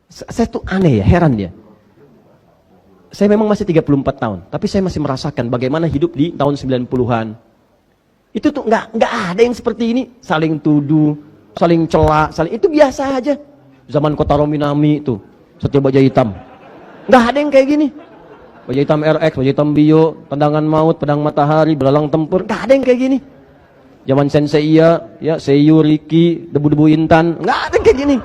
Saya tuh aneh ya, heran dia. Saya memang masih 34 tahun, tapi saya masih merasakan bagaimana hidup di tahun 90-an. Itu tuh nggak ada yang seperti ini, saling tuduh, saling celak, itu biasa aja. Zaman Kota Rominami itu, setiap baja hitam. Nggak ada yang kayak gini. Baja hitam RX, baja hitam Bio, tendangan maut, pedang matahari, belalang tempur, nggak ada yang kayak gini. Zaman Sensei ya, Seiyu, Riki, debu-debu intan, nggak ada yang kayak gini.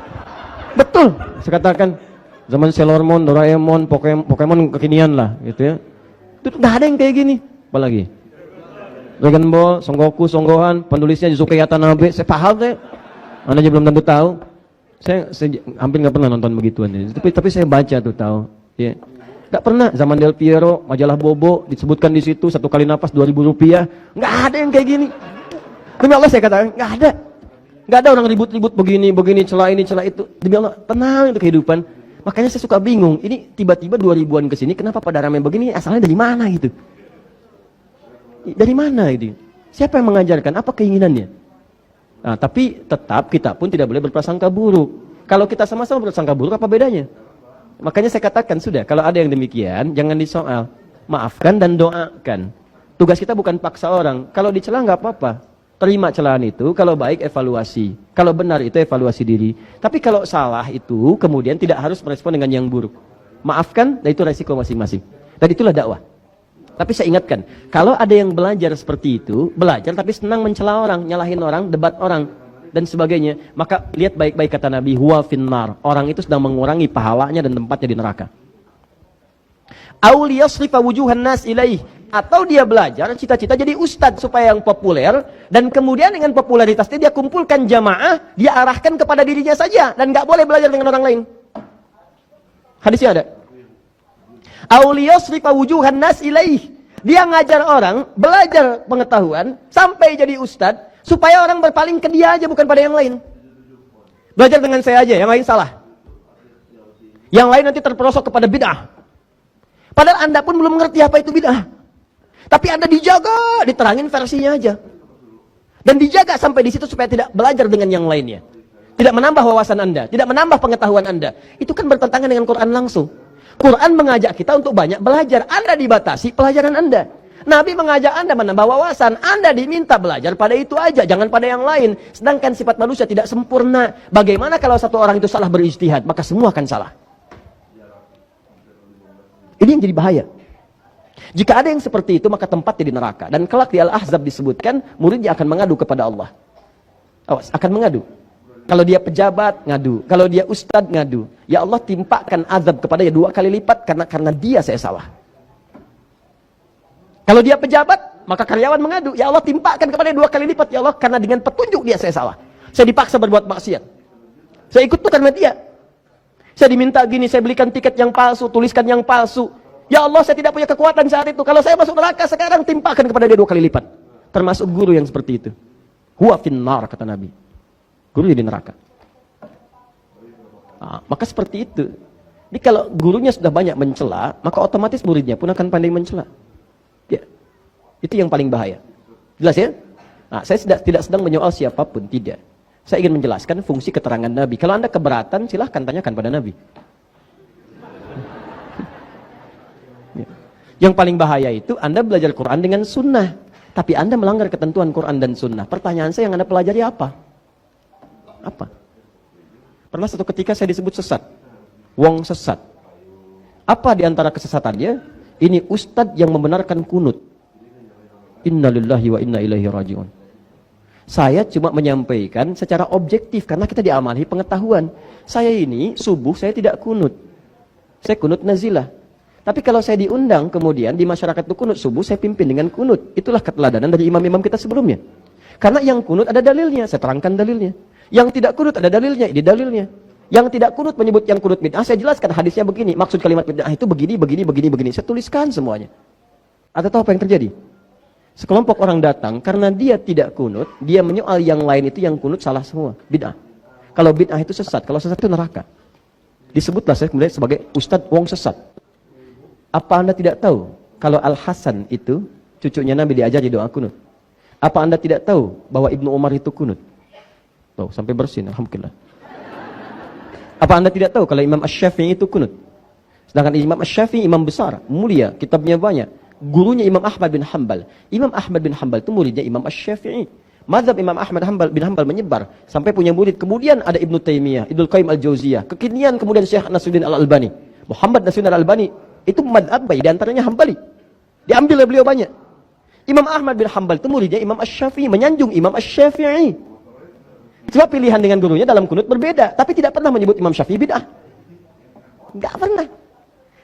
Betul, saya katakan. Zaman Sailor Moon, Doraemon, Pokemon kekinian lah, gitu ya. Itu nggak ada yang kayak gini. Apalagi Dragon Ball, Son Goku, Son Gohan, penulisnya Yusuke Watanabe. Saya paham saya. Anda aja belum tentu tahu. Saya hampir nggak pernah nonton begituan. Tapi saya baca tuh tahu. Ya. Nggak pernah. Zaman Del Piero, majalah Bobo disebutkan di situ 1 kali napas 2.000 rupiah. Nggak ada yang kayak gini. Demi Allah saya katakan nggak ada. Nggak ada orang ribut-ribut begini, celah ini, celah itu. Demi Allah, tenang itu kehidupan. Makanya saya suka bingung, ini tiba-tiba 2000-an ke sini, kenapa pada ramai begini, asalnya dari mana gitu? Dari mana itu? Siapa yang mengajarkan? Apa keinginannya? Nah, tapi tetap kita pun tidak boleh berprasangka buruk. Kalau kita sama-sama berprasangka buruk, apa bedanya? Makanya saya katakan, sudah, kalau ada yang demikian, jangan disoal. Maafkan dan doakan. Tugas kita bukan paksa orang. Kalau dicela nggak apa-apa. Terima celaan itu, kalau baik evaluasi. Kalau benar itu evaluasi diri. Tapi kalau salah itu, kemudian tidak harus merespon dengan yang buruk. Maafkan, dan itu resiko masing-masing. Dan itulah dakwah. Tapi saya ingatkan, kalau ada yang belajar seperti itu, belajar tapi senang mencela orang, nyalahin orang, debat orang, dan sebagainya, maka lihat baik-baik kata Nabi, huwa finnar. Orang itu sedang mengurangi pahalanya dan tempatnya di neraka. Auliyasrifa wujuhan nas ilaih. Atau dia belajar, cita-cita jadi ustadz supaya yang populer, dan kemudian dengan popularitasnya dia kumpulkan jamaah, dia arahkan kepada dirinya saja, dan nggak boleh belajar dengan orang lain. Hadisnya ada. Auliyasrifa wujuhan nas ilaih. Dia ngajar orang, belajar pengetahuan, sampai jadi ustadz, supaya orang berpaling ke dia aja, bukan pada yang lain. Belajar dengan saya aja, yang lain salah. Yang lain nanti terperosok kepada bid'ah. Padahal Anda pun belum mengerti apa itu bid'ah. Tapi Anda dijaga, diterangin versinya aja. Dan dijaga sampai di situ supaya tidak belajar dengan yang lainnya. Tidak menambah wawasan Anda, tidak menambah pengetahuan Anda. Itu kan bertentangan dengan Quran langsung. Quran mengajak kita untuk banyak belajar. Anda dibatasi pelajaran Anda. Nabi mengajak Anda menambah wawasan. Anda diminta belajar pada itu aja, jangan pada yang lain. Sedangkan sifat manusia tidak sempurna. Bagaimana kalau satu orang itu salah berijtihad, maka semua akan salah. Ini yang jadi bahaya. Jika ada yang seperti itu, maka tempatnya di neraka. Dan kelak di Al-Ahzab disebutkan, muridnya akan mengadu kepada Allah. Awas, akan mengadu. Kalau dia pejabat, ngadu. Kalau dia ustadz, ngadu. Ya Allah, timpakan azab kepada dia 2 kali lipat karena dia saya salah. Kalau dia pejabat, maka karyawan mengadu. Ya Allah, timpakan kepada dia 2 kali lipat. Ya Allah, karena dengan petunjuk dia saya salah. Saya dipaksa berbuat maksiat. Saya ikut tuh karena dia. Saya diminta gini, saya belikan tiket yang palsu, tuliskan yang palsu. Ya Allah, saya tidak punya kekuatan saat itu. Kalau saya masuk neraka sekarang, timpakan kepada dia 2 kali lipat. Termasuk guru yang seperti itu. Huwa finnar, kata Nabi. Guru di neraka. Nah, maka seperti itu. Jadi kalau gurunya sudah banyak mencela, maka otomatis muridnya pun akan pandai mencela. Ya. Itu yang paling bahaya. Jelas ya? Nah, saya tidak sedang menyoal siapapun, tidak. Saya ingin menjelaskan fungsi keterangan Nabi. Kalau Anda keberatan, silahkan tanyakan pada Nabi. Ya. Yang paling bahaya itu Anda belajar Quran dengan sunnah, tapi Anda melanggar ketentuan Quran dan sunnah. Pertanyaan saya, yang Anda pelajari apa? Apa? Pernah satu ketika saya disebut sesat. Wong sesat. Apa di antara kesesatannya? Ini ustadz yang membenarkan kunut. Innalillahi wa inna ilaihi raji'un. Saya cuma menyampaikan secara objektif karena kita diamali pengetahuan. Saya ini subuh saya tidak kunut. Saya kunut nazilah. Tapi kalau saya diundang kemudian di masyarakat itu kunut subuh, saya pimpin dengan kunut. Itulah keteladanan dari imam-imam kita sebelumnya. Karena yang kunut ada dalilnya, saya terangkan dalilnya. Yang tidak kunut ada dalilnya, ini dalilnya. Yang tidak kunut menyebut yang kunut bid'ah, saya jelaskan hadisnya begini. Maksud kalimat bid'ah itu begini. Saya tuliskan semuanya. Atau tahu apa yang terjadi? Sekelompok orang datang, karena dia tidak kunut, dia menyoal yang lain itu yang kunut salah semua. Bid'ah. Kalau bid'ah itu sesat, kalau sesat itu neraka. Disebutlah saya kemudian sebagai Ustadz Wong Sesat. Apa Anda tidak tahu kalau Al-Hasan itu cucunya Nabi diajari doa kunut? Apa Anda tidak tahu bahwa Ibnu Umar itu kunut? Tuh, sampai bersin, alhamdulillah. Apa Anda tidak tahu kalau Imam Asy-Syafi'i itu kunut? Sedangkan Imam Asy-Syafi'i imam besar, mulia, kitabnya banyak. Gurunya Imam Ahmad bin Hanbal. Imam Ahmad bin Hanbal itu muridnya Imam Asy-Syafi'i. Mazhab Imam Ahmad bin Hanbal menyebar sampai punya murid. Kemudian ada Ibnu Taimiyah, Ibnu Qayyim Al-Jauziyah. Kekinian kemudian Syekh Nasruddin Al-Albani. Muhammad Nasruddin Al-Albani itu mazhab di antaranya Hambali. Diambil oleh beliau banyak. Imam Ahmad bin Hanbal itu muridnya Imam Asy-Syafi'i, menyanjung Imam Asy-Syafi'i. Sebab pilihan dengan gurunya dalam kunut berbeda, tapi tidak pernah menyebut Imam Syafi'i bid'ah. Enggak pernah.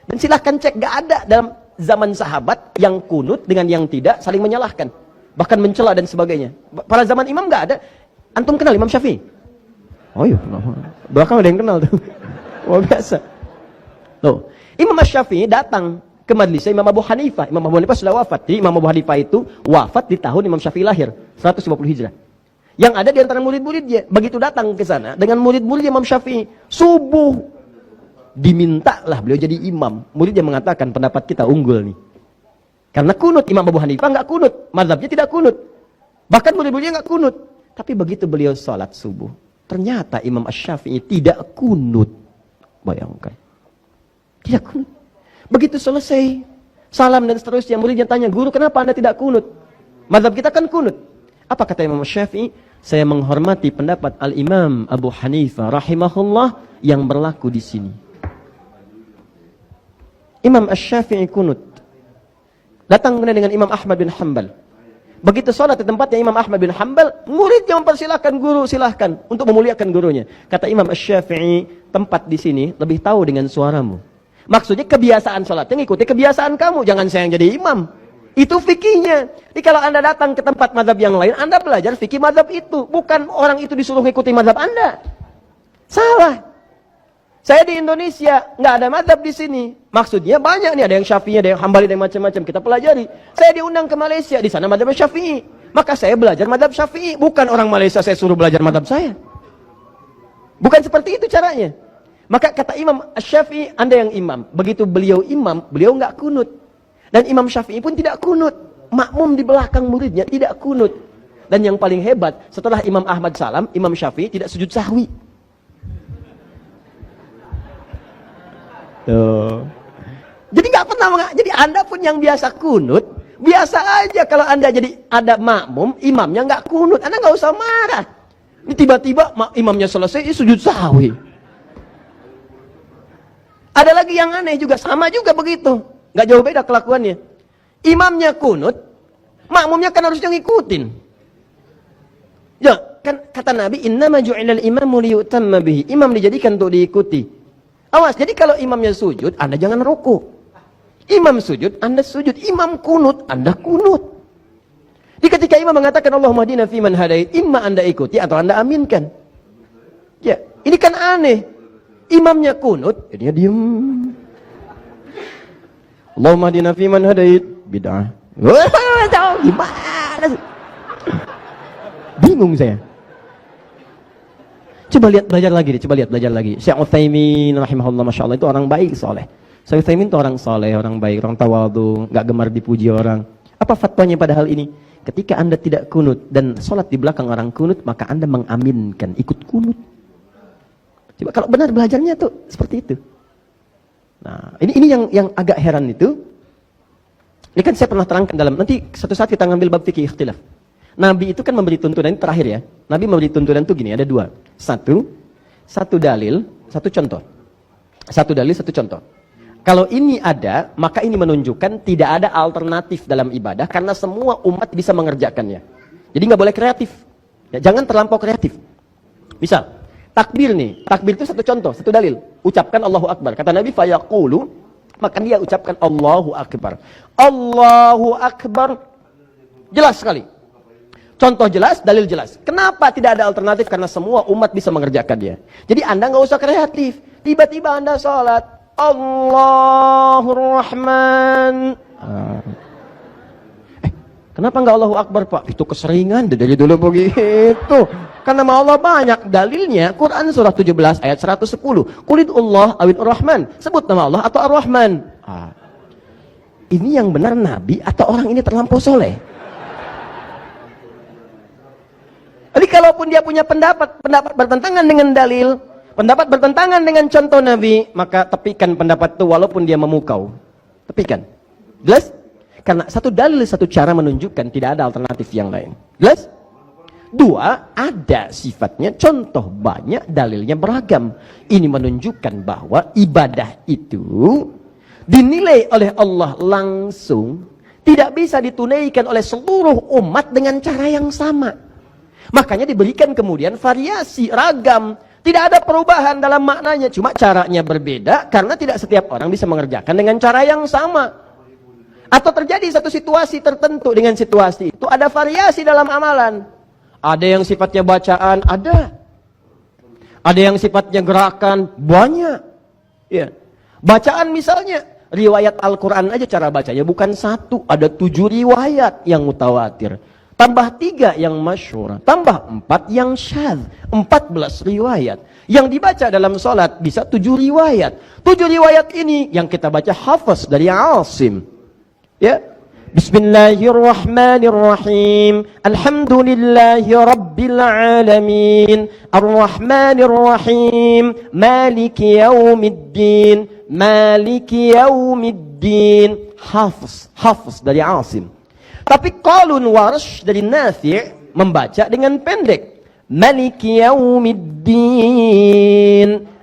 Dan silahkan cek, enggak ada dalam zaman sahabat yang kunut dengan yang tidak saling menyalahkan, bahkan mencela dan sebagainya. Pada zaman imam enggak ada. Antum kenal Imam Syafi'i? Oh iya, belakang ada yang kenal tuh. Wah, biasa. Loh, Imam Syafi'i datang ke majelisnya Imam Abu Hanifah. Imam Abu Hanifah sudah wafat. Jadi Imam Abu Hanifah itu wafat di tahun Imam Syafi'i lahir, 150 Hijrah. Yang ada di antara murid-muridnya, begitu datang ke sana dengan murid-murid Imam Syafi'i, subuh dimintalah beliau jadi imam. Muridnya mengatakan pendapat kita unggul nih. Karena kunut, Imam Abu Hanifah enggak kunut, mazhabnya tidak kunut. Bahkan murid-muridnya enggak kunut. Tapi begitu beliau salat subuh, ternyata Imam Asy-Syafi'i tidak kunut. Bayangkan. Tidak kunut. Begitu selesai salam dan seterusnya, muridnya tanya, "Guru, kenapa Anda tidak kunut? Mazhab kita kan kunut." Apa kata Imam Asy-Syafi'i? "Saya menghormati pendapat Al-Imam Abu Hanifah rahimahullah yang berlaku di sini." Imam Asy-Syafi'i kunut. Datang kemudian dengan Imam Ahmad bin Hanbal. Begitu sholat di tempatnya Imam Ahmad bin Hanbal, muridnya mempersilahkan, "Guru, silahkan," untuk memuliakan gurunya. Kata Imam Asy-Syafi'i, "Tempat di sini lebih tahu dengan suaramu." Maksudnya kebiasaan sholatnya ngikuti kebiasaan kamu, jangan saya yang jadi imam. Itu fikihnya. Jadi kalau Anda datang ke tempat mazhab yang lain, Anda belajar fikih mazhab itu. Bukan orang itu disuruh ngikuti mazhab Anda. Salah. Saya di Indonesia, nggak ada mazhab di sini. Maksudnya banyak nih, ada yang Syafi'i, ada yang Hambali, ada yang macam-macam. Kita pelajari. Saya diundang ke Malaysia, di sana mazhab Syafi'i. Maka saya belajar mazhab Syafi'i. Bukan orang Malaysia saya suruh belajar mazhab saya. Bukan seperti itu caranya. Maka kata Imam Syafi'i, Anda yang imam. Begitu beliau imam, beliau nggak kunut. Dan Imam Syafi'i pun tidak kunut. Makmum di belakang muridnya tidak kunut. Dan yang paling hebat, setelah Imam Ahmad salam, Imam Syafi'i tidak sujud sahwi. Tuh. Jadi nggak pernah, jadi Anda pun yang biasa kunut, biasa aja kalau Anda jadi ada makmum, imamnya nggak kunut, Anda nggak usah marah. Ini tiba-tiba imamnya selesai, sujud sahwi. Ada lagi yang aneh juga, sama juga begitu, nggak jauh beda kelakuannya. Imamnya kunut, makmumnya kan harusnya ngikutin. Ya, kan kata Nabi, "Innama ju'ilal imamu liyutamma bihi." Imam dijadikan untuk diikuti. Awas, jadi kalau imamnya sujud, Anda jangan ruku. Imam sujud, Anda sujud. Imam kunut, Anda kunut. Jadi ketika imam mengatakan Allahumma hdina fiman hadait, imma Anda ikuti atau Anda aminkan. Ya, ini kan aneh. Imamnya kunut, dia diem. Allahumma hdina fiman hadait, bid'ah. Gimana sih? Bingung saya. Coba lihat, belajar lagi deh, coba lihat, belajar lagi. Syekh Utsaimin rahimahullah, Masya Allah, itu orang baik, soleh. Syekh Utsaimin itu orang soleh, orang baik, orang tawadhu, gak gemar dipuji orang. Apa fatwanya pada hal ini? Ketika Anda tidak kunut dan sholat di belakang orang kunut, maka Anda mengaminkan, ikut kunut. Coba kalau benar belajarnya tuh seperti itu. Nah, ini yang agak heran itu. Ini kan saya pernah terangkan dalam, nanti satu saat kita ngambil bab fikih ikhtilaf. Nabi itu kan memberi tuntunan, ini terakhir ya. Nabi memberi tuntunan itu gini, ada dua. Satu dalil, satu contoh. Satu dalil, satu contoh. Kalau ini ada, maka ini menunjukkan tidak ada alternatif dalam ibadah, karena semua umat bisa mengerjakannya. Jadi nggak boleh kreatif. Ya, jangan terlampau kreatif. Misal, takbir nih. Takbir itu satu contoh, satu dalil. Ucapkan Allahu Akbar. Kata Nabi, fayaqulu, maka dia ucapkan Allahu Akbar. Allahu Akbar. Jelas sekali. Contoh jelas, dalil jelas. Kenapa tidak ada alternatif? Karena semua umat bisa mengerjakannya. Jadi Anda nggak usah kreatif. Tiba-tiba Anda sholat, Allahur Rahman. Kenapa nggak Allahu Akbar, Pak? Itu keseringan dari dulu begitu. Karena nama Allah banyak. Dalilnya Quran surah 17 ayat 110. Qulidullah awid Rahman. Sebut nama Allah atau Ar-Rahman. Ini yang benar Nabi atau orang ini terlampau soleh? Jadi kalaupun dia punya pendapat bertentangan dengan dalil, pendapat bertentangan dengan contoh Nabi, maka tepikan pendapat itu walaupun dia memukau. Tepikan. Jelas? Karena satu dalil, satu cara menunjukkan tidak ada alternatif yang lain. Jelas? Dua, ada sifatnya contoh, banyak dalilnya beragam. Ini menunjukkan bahwa ibadah itu dinilai oleh Allah langsung, tidak bisa ditunaikan oleh seluruh umat dengan cara yang sama. Makanya diberikan kemudian variasi, ragam. Tidak ada perubahan dalam maknanya, cuma caranya berbeda karena tidak setiap orang bisa mengerjakan dengan cara yang sama. Atau terjadi satu situasi tertentu, dengan situasi itu ada variasi dalam amalan. Ada yang sifatnya bacaan, ada. Ada yang sifatnya gerakan, banyak. Ya. Bacaan misalnya, riwayat Al-Quran aja cara bacanya bukan satu, ada 7 riwayat yang mutawatir. Tambah 3 yang masyhur, tambah 4 yang syadz, 14 riwayat. Yang dibaca dalam sholat bisa 7 riwayat. 7 riwayat ini yang kita baca hafaz dari Asim. Ya. Bismillahirrahmanirrahim. Alhamdulillahi rabbil alamin. Arrahmanirrahim. Maliki yaumiddin. Maliki yaumiddin. Hafaz dari Asim. Tapi qalun Warsh dari Nafi' membaca dengan pendek. Maliki yaumiddin.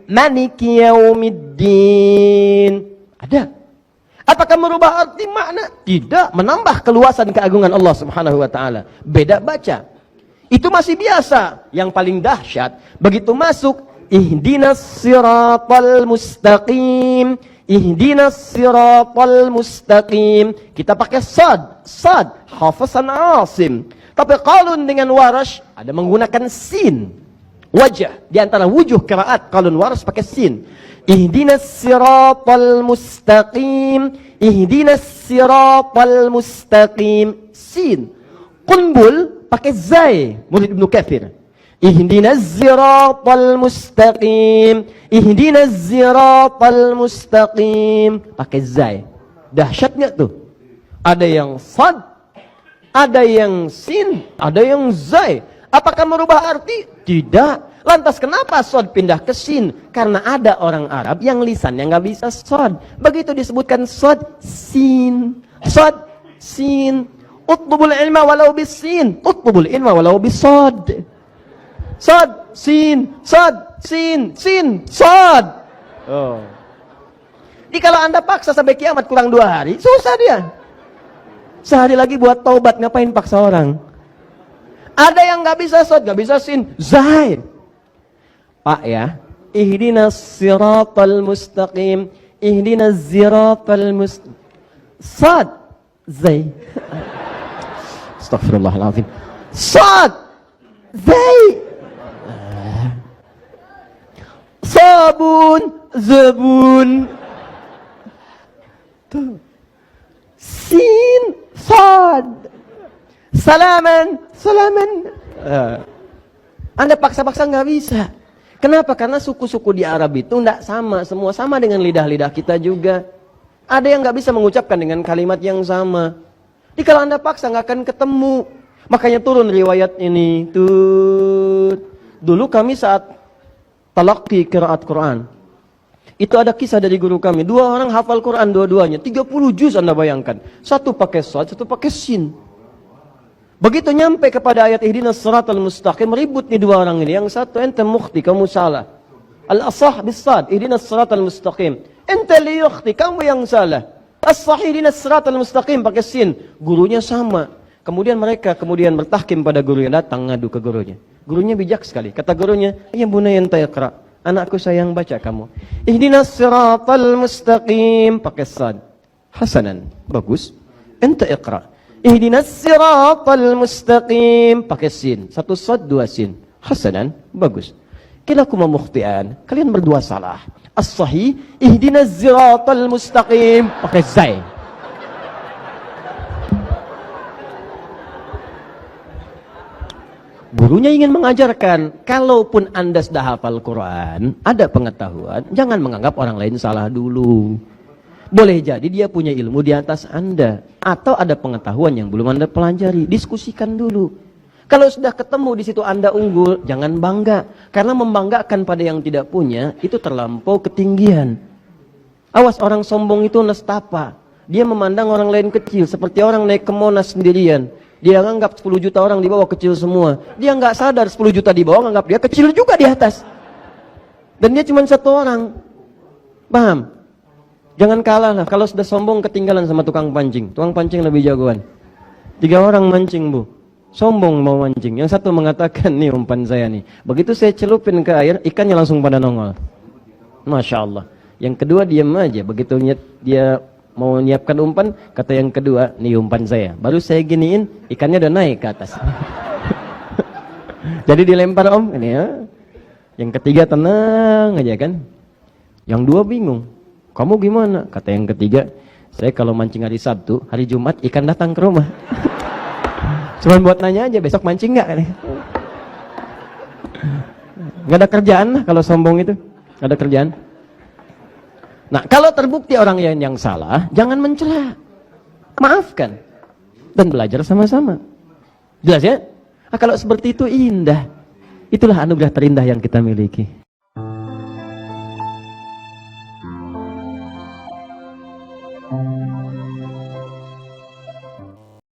Maliki yaumiddin. Ada. Apakah merubah arti makna? Tidak, menambah keluasan keagungan Allah Subhanahu wa taala. Beda baca. Itu masih biasa. Yang paling dahsyat begitu masuk ihdinas siratal mustaqim. Ihdinas siratal mustaqim. Kita pakai sad, hafazan Asim. Tapi qalun dengan Warsh ada menggunakan sin. Wajah di antara wujuh qiraat qalun Warsh pakai sin. Ihdinas siratal mustaqim. Ihdinas siratal mustaqim. Sin. Qunbul pakai zai. Murid Ibnu Katsir. Ihdinas siratal mustaqim. Ihdinas siratal mustaqim. Pakai zai. Dahsyat enggak tuh? Ada yang sad, ada yang sin, ada yang zai. Apakah merubah arti? Tidak. Lantas kenapa sod pindah ke sin? Karena ada orang Arab yang lisannya nggak bisa sod. Begitu disebutkan sod, sin. Sod, sin. Utlubul ilma walau bisin. Utlubul ilma walau bisod. Sod, sin. Sod, sin. Sin, sod. Oh. Jadi kalau Anda paksa sampai kiamat kurang 2 hari, susah dia. Sehari lagi buat taubat, ngapain paksa orang? Ada yang nggak bisa sod, nggak bisa sin. Zahir. Pak ya, ihdinas siratal mustaqim, ihdinas siratal mustaqim. Sad, zai. Astaghfirullahaladzim. Sad, zai. Sabun, zabun. Tuh. Sin, sad. Salaman, salaman. Anda paksa-paksa nggak bisa. Kenapa? Karena suku-suku di Arab itu tidak sama, semua sama dengan lidah-lidah kita juga. Ada yang nggak bisa mengucapkan dengan kalimat yang sama. Jadi kalau Anda paksa nggak akan ketemu. Makanya turun riwayat ini. Dulu kami saat talaqi qiraat Quran, itu ada kisah dari guru kami. 2 orang hafal Quran dua-duanya, 30 juz Anda bayangkan. Satu pakai shad, satu pakai sin. Begitu nyampe kepada ayat ihdinas siratal mustaqim, ribut nih 2 orang ini. Yang satu, ente mukhti, kamu salah. Al-asah bis-sad, ihdinas siratal mustaqim. Ente li yukhti, kamu yang salah. As-sahih ihdinas siratal mustaqim, pakai sin. Gurunya sama. Kemudian mereka bertahkim pada gurunya, datang ngadu ke gurunya. Gurunya bijak sekali. Kata gurunya, ya bunayya anta iqra. Anakku sayang, baca kamu. Ihdinas siratal mustaqim, pakai sad. Hasanan, bagus. Ente iqra. Ihdinas siratal mustaqim, pakai sin. 1 sad, 2 sin. Hasanan, bagus. Kilakuma mukhtian, kalian berdua salah. As-sahih, ihdinas siratal mustaqim, pakai zai. Gurunya ingin mengajarkan, kalaupun Anda sudah hafal Quran, ada pengetahuan, jangan menganggap orang lain salah dulu. Boleh jadi dia punya ilmu di atas Anda. Atau ada pengetahuan yang belum Anda pelajari. Diskusikan dulu. Kalau sudah ketemu di situ Anda unggul, jangan bangga. Karena membanggakan pada yang tidak punya, itu terlampau ketinggian. Awas, orang sombong itu nestapa. Dia memandang orang lain kecil, seperti orang naik ke Monas sendirian. Dia anggap 10 juta orang di bawah kecil semua. Dia nggak sadar 10 juta di bawah, anggap dia kecil juga di atas. Dan dia cuma satu orang. Paham? Jangan kalah lah. Kalau sudah sombong, ketinggalan sama tukang pancing. Tukang pancing lebih jagoan. 3 orang mancing, Bu. Sombong mau mancing. Yang satu mengatakan, nih umpan saya nih. Begitu saya celupin ke air, ikannya langsung pada nongol. Masya Allah. Yang kedua diam aja. Begitu dia mau nyiapkan umpan, kata yang kedua, nih umpan saya. Baru saya giniin, ikannya udah naik ke atas. Jadi dilempar om, ini ya. Yang ketiga tenang aja kan. Yang dua bingung. Kamu gimana? Kata yang ketiga, saya kalau mancing hari Sabtu, hari Jumat ikan datang ke rumah. Cuman buat nanya aja, besok mancing nggak? Nggak ada kerjaan lah kalau sombong itu. Nggak ada kerjaan. Nah, kalau terbukti orang yang salah, jangan mencela. Maafkan. Dan belajar sama-sama. Jelas ya? Nah, kalau seperti itu indah. Itulah anugerah terindah yang kita miliki.